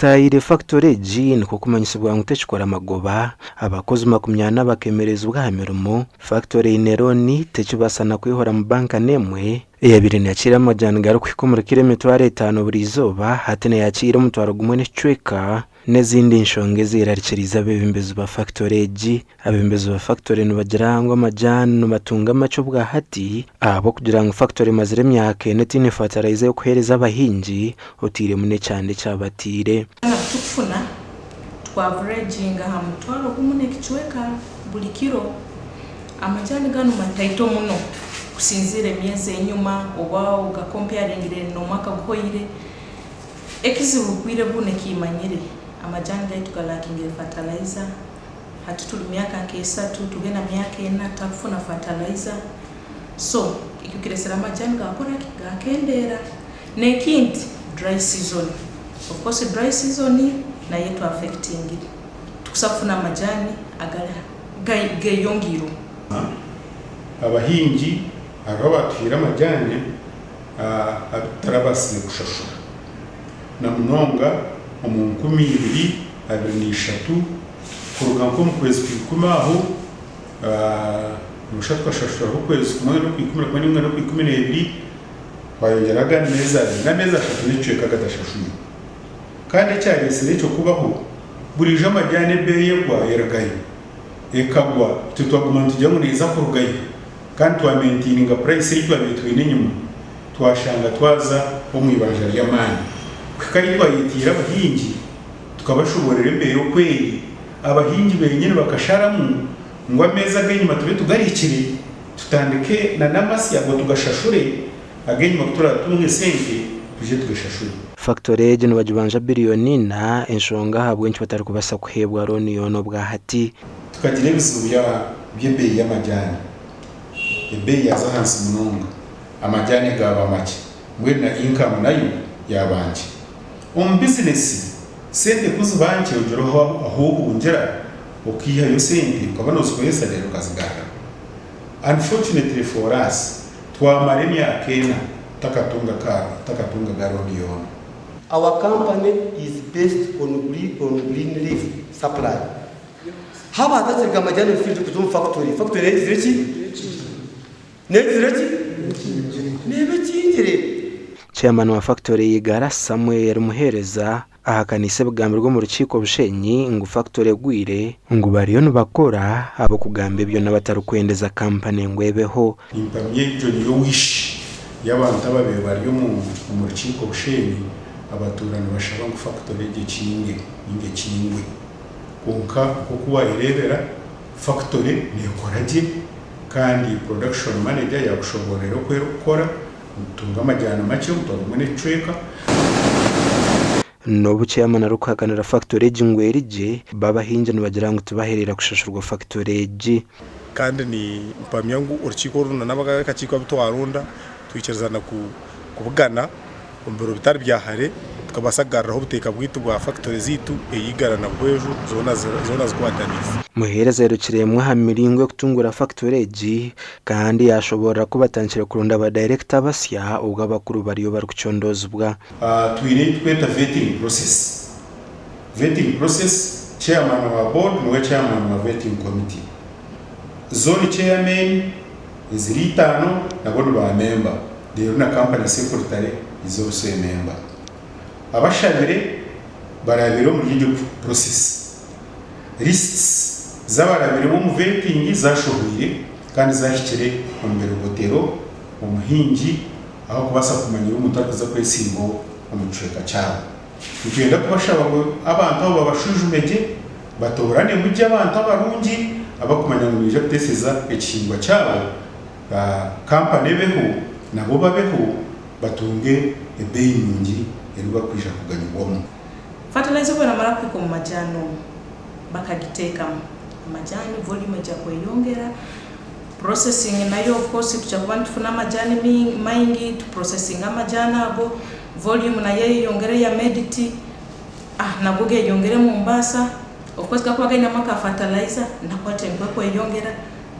Kutaire factory G ko kumanyisibwa ngutechikora magoba abakozi 20 bakemerezwa hamirimo factory Neroni techibasana kwihora mu banka nemwe eyabiri yakira amajana garo kwikomura kilometero 5 buri zoba hatene yakira umutwaro gumwe n'icweka n'izindi nshonge zirarikiriza bebimbezo ba factory G abembezo ba factory nubagirangwa amajana nubatunga amaco bwa hati abo kugira ngo factory mazire myake netine fertilizer yo kuhereza abahinji otire mune cyane cyabatire tufuna twa averaging ha mutwaro gumune kicweka buri kilo amajana gano mataito muno kusinzire myeze inyuma oba uga comparing no mwaka guhoire ekizibugwire bune kimanyire amajani gaitu galakinge fertilizer hatutuli miaka kesatu tugena miaka 4 takufuna fertilizer so ikukiresera amajani gakora gakendera nekindi dry season of course dry season na yetu affecting tukusafuna amajani agala gayongiro abahinji arabatwira amajani atarabasine kushashura na munonga mu 2023 kuruga ko mu kwezi kwikumaho mushatwa shashura ko kwezi kumwe no kwikumira kwa nimwe no kwikumira 2 twayongeraga neza ashatu n'icweka gadashashuye kandi cyari sire cyo kubaho burije amajyane beye kwa yeragaye ekagwa tutwaguma tujya mu neza kurugaye kandi twa maintaining price y'itwa bitwine nyuma twashanga twaza ho mwibanja ry'amani kandi twayitira abahinji tukabashoborera mbere kweri abahinji benyine bakasharamu ngo ameza agenyuma tube tugarikire tutandike na namasi yabo tugashashure agenyuma kutura tumwe sente tuje tugashashure factory je nubajibanja billioni na enshonga habwe nchi batari kubasa kuhebwa roni yono bwa hati tukagire bizuya byebe y'amajyane ebe yazahansi munonga amajyane gaba make mwe na income nayo yabanje business sente kuzubanje ujoroho aho ungera ukiha yo sente ukabona usikwesa rero kazigara unfortunately for us twamaremye akena takatunga garoni yono. Our company is based on green leaf supply. Haba tatsirga majani field kuzum factory ezireki nebecingire Chairman wa factory yigara Samuel Muhereza ahakanise bwambere rwo mu rukiko bushenyi ngo factory gwire ngo bariyo nubakora abo kugambe byo nabatarukwendeza company ngwebeho impamye byo niyo wish y'abantu ababe bariyo mu rukiko bushenyi abaturana bashaba ngo factory gicinge ingekingwe konka kuko irebera factory ni yokoraje kandi production manager yakushoborera gukora utunga amajyana make utagumene cweka no chairman arukaganira factory jingwerije baba hinje nibagira ngo tubaherera kushashurwa factory G kandi ni mpamya ngo urukiko runa nabaga kaciko bitwarunda twikirizana kubugana umbero bitari byahare tukabasagariraho buteka bwitu bwa factory zitu eyigarana bwejo zona zikwadaniza muhereza yerukiremwe hamiringwe kutungura factory G kandi yashobora kubatangira kurunda aba director basya ubwo abakuru bariyo bari kucyondozwa twire tweta vetting process chairman wa board no chairman wa vetting committee zone chairman is 5 nabo ba member rero na company secretary is also a member abashabire barabiro mu gihe process lists zabarabire mu vetting zashoboye kandi zashikire mu mbere gotero umuhinji aho kubasa kumanyira umutakaza kwesimbo umuceka cyabo tugenda kubashaba ngo abantu abo babashujumege batorane mu gihe abantu abarungi abakumanya ngo bije guteseza ekishingwa cyabo ba company beho nabo babeho batunge ebeyi nyingi eruba kwisha kuganyirwamo fertilizer bwana mara ku majano bakagiteka amajani volume ya kweyongera processing nayo of course tuchakubantu tufuna amajani maingi to processing amajani abo volume nayo yongere ya mediti nagoge yongere mu Mombasa of course kakwaga ina maka fertilizer nakwate mpeko yongera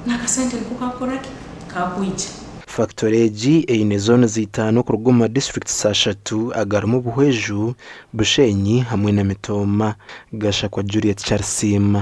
nakasente nkukakoraki kakuija factory egi eine zone zitano ku ruguma districts ashatu agarumu Buhweju, Bushenyi hamwe na Mitoma. Gashakwa Juliet Charsima.